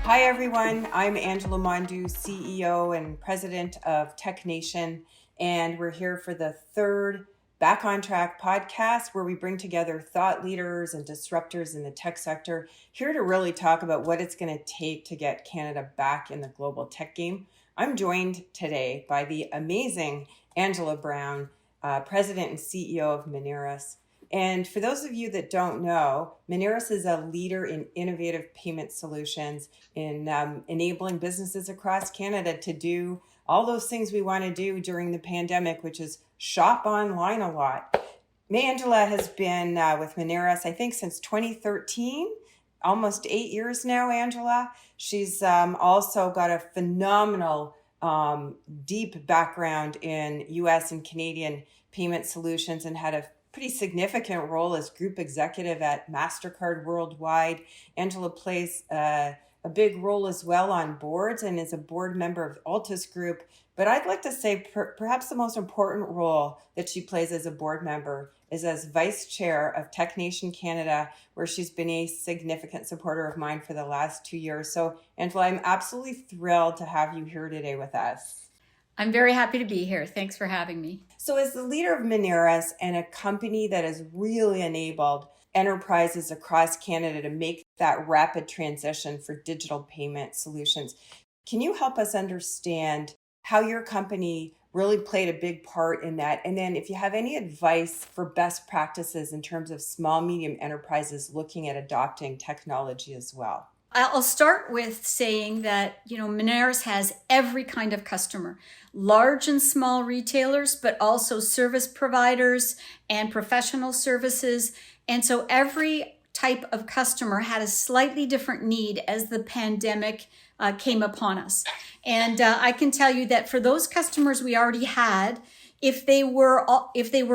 Hi, everyone. I'm Angela Mondu, CEO and President of Tech Nation, and we're here for the third Back on Track podcast where we bring together thought leaders and disruptors in the tech sector here to really talk about what it's going to take to get Canada back in the global tech game. I'm joined today by the amazing Angela Brown, President and CEO of Moneris. And for those of you that don't know, Moneris is a leader in innovative payment solutions in enabling businesses across Canada to do all those things we want to do during the pandemic, which is shop online a lot. Angela has been with Moneris, I think, since 2013, almost 8 years now, Angela. She's also got a phenomenal, deep background in US and Canadian payment solutions and had a pretty significant role as group executive at MasterCard Worldwide. Angela plays a big role as well on boards and is a board member of Altus Group. But I'd like to say perhaps the most important role that she plays as a board member is as vice chair of Tech Nation Canada, where she's been a significant supporter of mine for the last 2 years. So, Angela, I'm absolutely thrilled to have you here today with us. I'm very happy to be here. Thanks for having me. So as the leader of Moneris and a company that has really enabled enterprises across Canada to make that rapid transition for digital payment solutions, can you help us understand how your company really played a big part in that? And then if you have any advice for best practices in terms of small, medium enterprises looking at adopting technology as well. I'll start with saying that, Moneris has every kind of customer, large and small retailers, but also service providers and professional services. And so every type of customer had a slightly different need as the pandemic came upon us. And I can tell you that for those customers we already had, if they were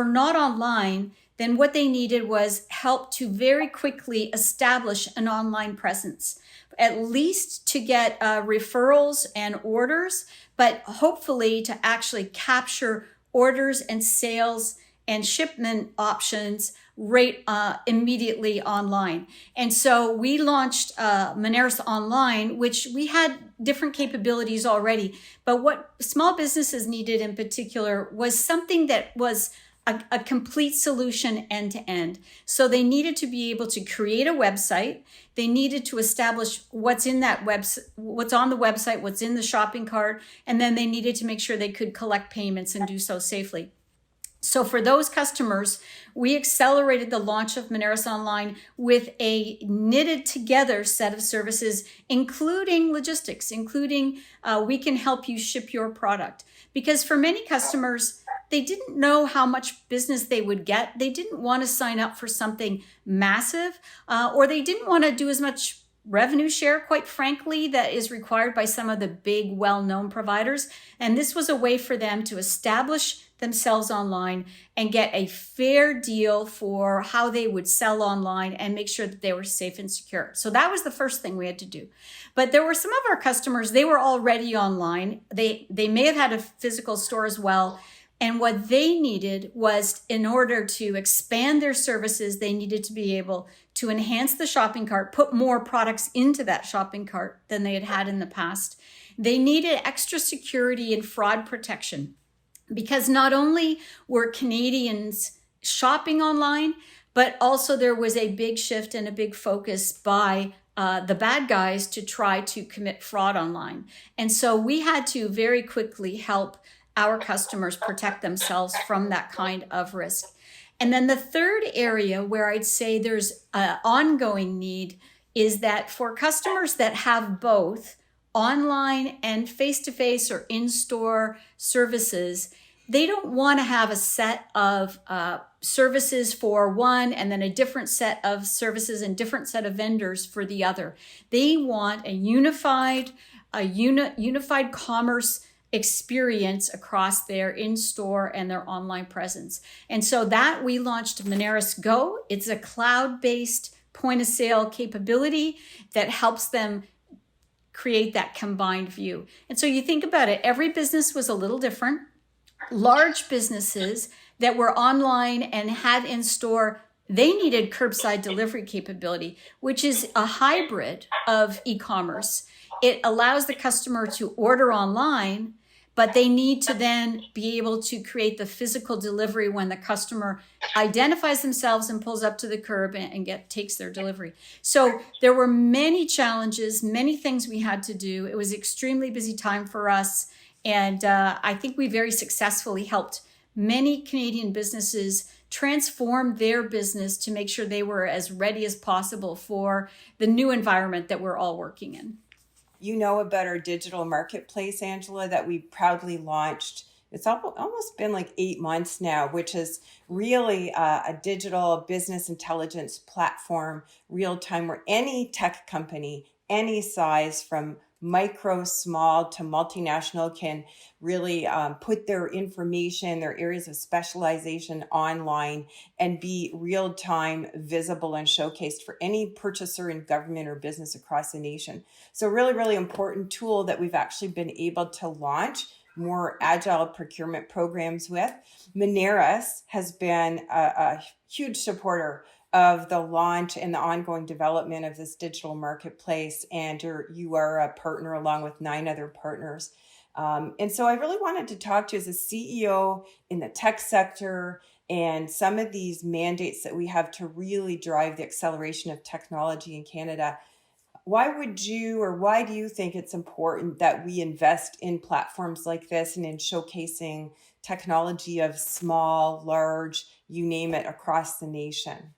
not online, then what they needed was help to very quickly establish an online presence, at least to get referrals and orders, but hopefully to actually capture orders and sales and shipment options right immediately online. And so we launched Moneris Online, which we had different capabilities already. But what small businesses needed in particular was something that was a complete solution end to end. So they needed to be able to create a website. They needed to establish what's in that what's on the website, what's in the shopping cart, and then they needed to make sure they could collect payments and do so safely. So for those customers, we accelerated the launch of Moneris Online with a knitted together set of services, including logistics, including we can help you ship your product. Because for many customers, they didn't know how much business they would get. They didn't want to sign up for something massive, or they didn't want to do as much revenue share, quite frankly, that is required by some of the big, well-known providers. And this was a way for them to establish themselves online and get a fair deal for how they would sell online and make sure that they were safe and secure. So that was the first thing we had to do. But there were some of our customers, they were already online. They may have had a physical store as well. And what they needed was, in order to expand their services, they needed to be able to enhance the shopping cart, put more products into that shopping cart than they had had in the past. They needed extra security and fraud protection, because not only were Canadians shopping online, but also there was a big shift and a big focus by the bad guys to try to commit fraud online. And so we had to very quickly help our customers protect themselves from that kind of risk. And then the third area where I'd say there's an ongoing need is that for customers that have both online and face-to-face or in-store services, they don't want to have a set of services for one and then a different set of services and different set of vendors for the other. They want a unified commerce experience across their in-store and their online presence. And so that we launched Moneris Go. It's a cloud-based point of sale capability that helps them create that combined view. And so you think about it, every business was a little different. Large businesses that were online and had in-store they needed curbside delivery capability, which is a hybrid of e-commerce. It allows the customer to order online, but they need to then be able to create the physical delivery when the customer identifies themselves and pulls up to the curb and takes their delivery. So there were many challenges, many things we had to do. It was extremely busy time for us. And I think we very successfully helped many Canadian businesses transform their business to make sure they were as ready as possible for the new environment that we're all working in. You know about our digital marketplace, Angela, that we proudly launched. It's almost been like 8 months now, which is really a digital business intelligence platform, real time, where any tech company, any size, from micro, small to multinational, can really put their information, their areas of specialization online and be real time, visible, and showcased for any purchaser in government or business across the nation. So really, really important tool that we've actually been able to launch more agile procurement programs with. Moneris has been a huge supporter of the launch and the ongoing development of this digital marketplace. And you are a partner along with 9 other partners. And so I really wanted to talk to you as a CEO in the tech sector and some of these mandates that we have to really drive the acceleration of technology in Canada. Why do you think it's important that we invest in platforms like this and in showcasing technology of small, large, you name it, across the nation?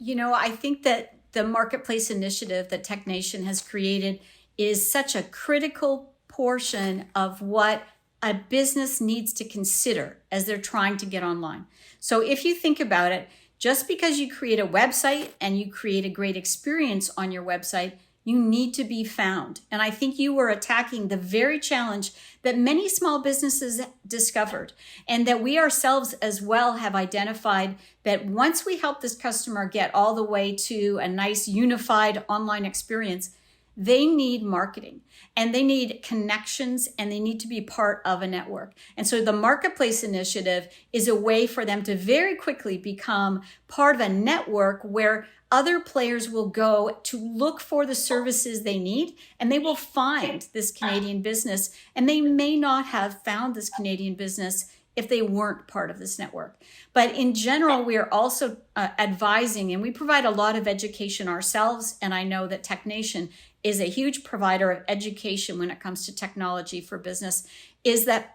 I think that the marketplace initiative that Tech Nation has created is such a critical portion of what a business needs to consider as they're trying to get online. So if you think about it, just because you create a website and you create a great experience on your website, you need to be found. And I think you were attacking the very challenge that many small businesses discovered, and that we ourselves as well have identified, that once we help this customer get all the way to a nice unified online experience, they need marketing and they need connections and they need to be part of a network. And so the marketplace initiative is a way for them to very quickly become part of a network where other players will go to look for the services they need, and they will find this Canadian business, and they may not have found this Canadian business if they weren't part of this network. But in general, we are also advising, and we provide a lot of education ourselves, and I know that Tech Nation is a huge provider of education when it comes to technology for business, is that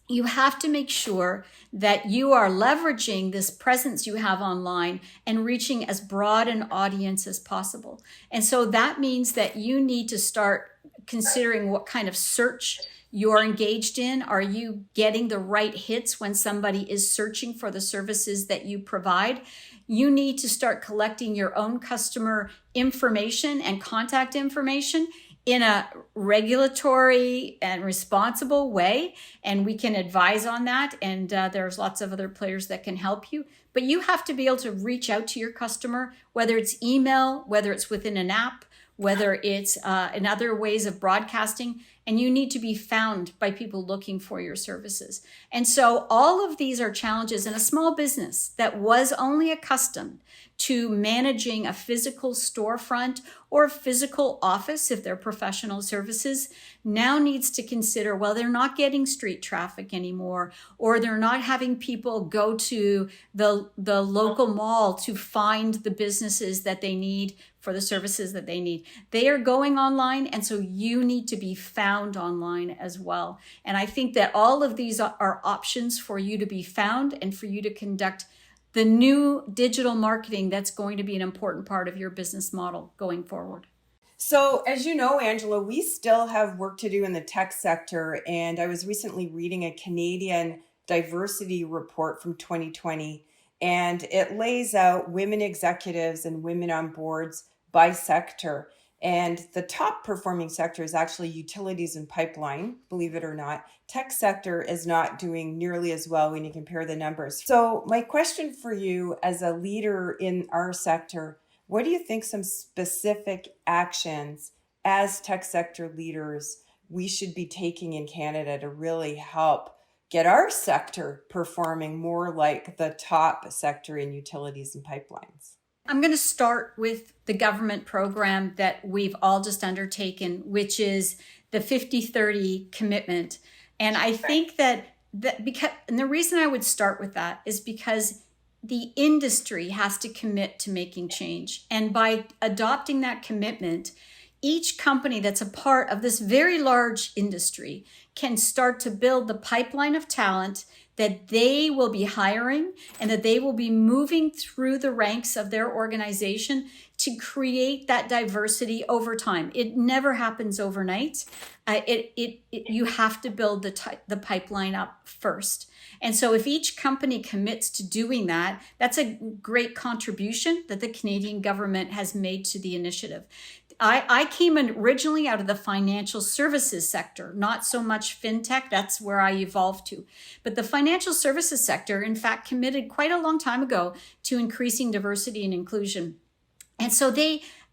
you have to make sure that you are leveraging this presence you have online and reaching as broad an audience as possible. And so that means that you need to start considering what kind of search you're engaged in. Are you getting the right hits when somebody is searching for the services that you provide? You need to start collecting your own customer information and contact information in a regulatory and responsible way. And we can advise on that. And there's lots of other players that can help you. But you have to be able to reach out to your customer, whether it's email, whether it's within an app, whether it's in other ways of broadcasting. And you need to be found by people looking for your services. And so all of these are challenges in a small business that was only accustomed to managing a physical storefront or a physical office, if they're professional services, now needs to consider, well, they're not getting street traffic anymore, or they're not having people go to the local mall to find the businesses that they need for the services that they need. They are going online, and so you need to be found online as well. And I think that all of these are options for you to be found and for you to conduct the new digital marketing that's going to be an important part of your business model going forward. So, as you know, Angela, we still have work to do in the tech sector. And I was recently reading a Canadian diversity report from 2020, and it lays out women executives and women on boards by sector. And the top performing sector is actually utilities and pipeline, believe it or not. Tech sector is not doing nearly as well when you compare the numbers. So my question for you as a leader in our sector, what do you think some specific actions as tech sector leaders we should be taking in Canada to really help get our sector performing more like the top sector in utilities and pipelines? I'm going to start with the government program that we've all just undertaken, which is the 50-30 commitment. And I think that because, and the reason I would start with that is because the industry has to commit to making change. And by adopting that commitment, each company that's a part of this very large industry can start to build the pipeline of talent that they will be hiring and that they will be moving through the ranks of their organization to create that diversity over time. It never happens overnight. You have to build the pipeline up first. And so if each company commits to doing that, that's a great contribution that the Canadian government has made to the initiative. I came originally out of the financial services sector, not so much fintech. That's where I evolved to. But the financial services sector, in fact, committed quite a long time ago to increasing diversity and inclusion. And so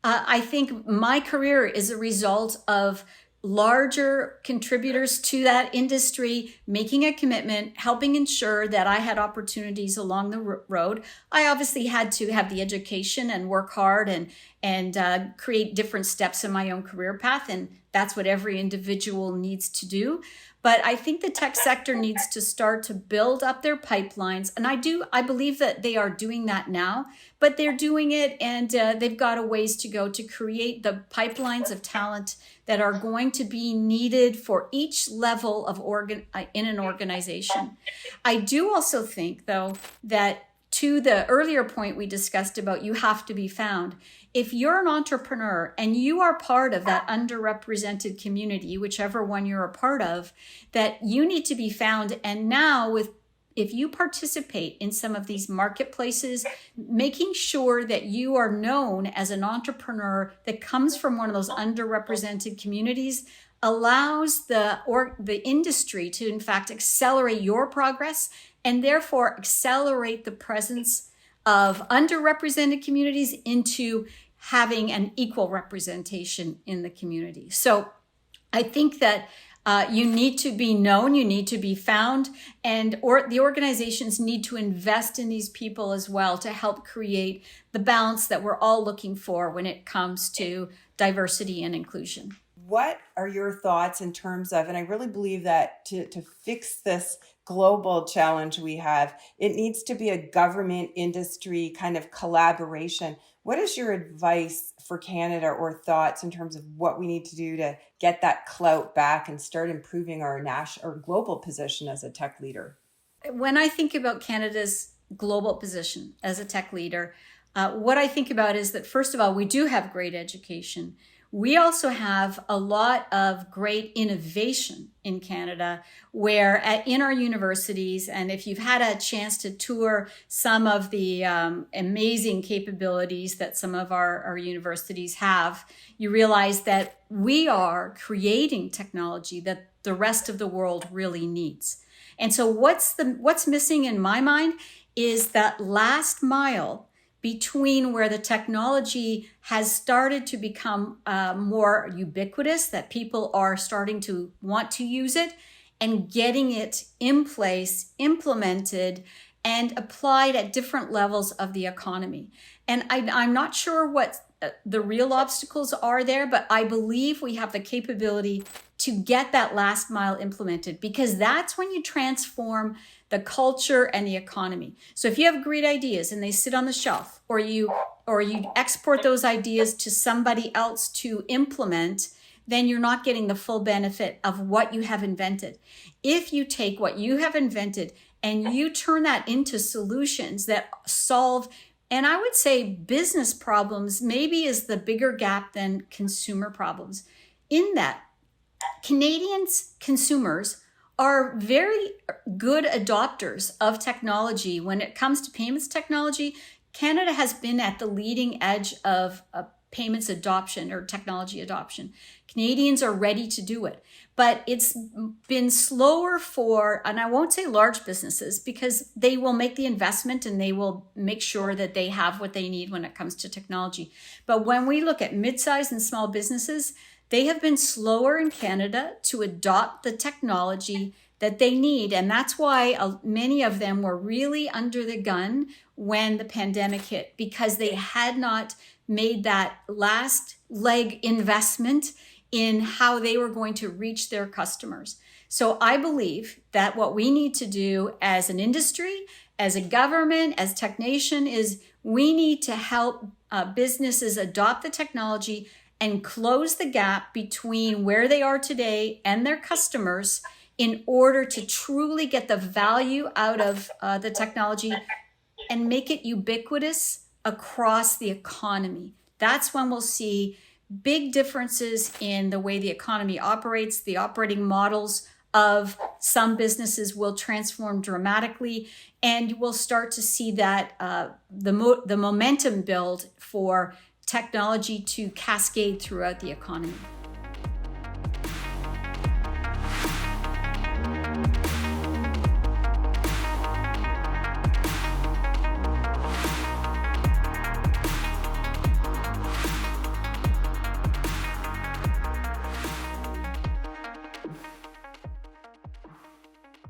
I think my career is a result of larger contributors to that industry making a commitment, helping ensure that I had opportunities along the road. I obviously had to have the education and work hard and create different steps in my own career path, and that's what every individual needs to do. But I think the tech sector needs to start to build up their pipelines. And I believe that they are doing that now, but they're doing it and they've got a ways to go to create the pipelines of talent that are going to be needed for each level of in an organization. I do also think, though, that to the earlier point we discussed about you have to be found. If you're an entrepreneur and you are part of that underrepresented community, whichever one you're a part of, that you need to be found. And now if you participate in some of these marketplaces, making sure that you are known as an entrepreneur that comes from one of those underrepresented communities allows the industry to, in fact, accelerate your progress and therefore accelerate the presence of underrepresented communities into having an equal representation in the community. So I think that you need to be known, you need to be found, and the organizations need to invest in these people as well to help create the balance that we're all looking for when it comes to diversity and inclusion. What are your thoughts in terms of, and I really believe that to fix this global challenge we have, it needs to be a government industry kind of collaboration. What is your advice for Canada or thoughts in terms of what we need to do to get that clout back and start improving our national or global position as a tech leader? When I think about Canada's global position as a tech leader, what I think about is that, first of all, we do have great education. We also have a lot of great innovation in Canada where in our universities, and if you've had a chance to tour some of the amazing capabilities that some of our universities have, you realize that we are creating technology that the rest of the world really needs. And so what's missing in my mind is that last mile between where the technology has started to become more ubiquitous, that people are starting to want to use it, and getting it in place, implemented, and applied at different levels of the economy. And I'm not sure what the real obstacles are there, but I believe we have the capability to get that last mile implemented, because that's when you transform the culture and the economy. So if you have great ideas and they sit on the shelf, or you export those ideas to somebody else to implement, then you're not getting the full benefit of what you have invented. If you take what you have invented and you turn that into solutions that solve, and I would say business problems maybe is the bigger gap than consumer problems, in that Canadians consumers are very good adopters of technology. When it comes to payments technology, Canada has been at the leading edge of payments adoption or technology adoption. Canadians are ready to do it, but it's been slower for, and I won't say large businesses, because they will make the investment and they will make sure that they have what they need when it comes to technology. But when we look at mid-sized and small businesses, they have been slower in Canada to adopt the technology that they need. And that's why many of them were really under the gun when the pandemic hit, because they had not made that last leg investment in how they were going to reach their customers. So I believe that what we need to do as an industry, as a government, as TechNation, is we need to help businesses adopt the technology and close the gap between where they are today and their customers in order to truly get the value out of the technology and make it ubiquitous across the economy. That's when we'll see big differences in the way the economy operates. The operating models of some businesses will transform dramatically, and we'll start to see that the momentum build for technology to cascade throughout the economy.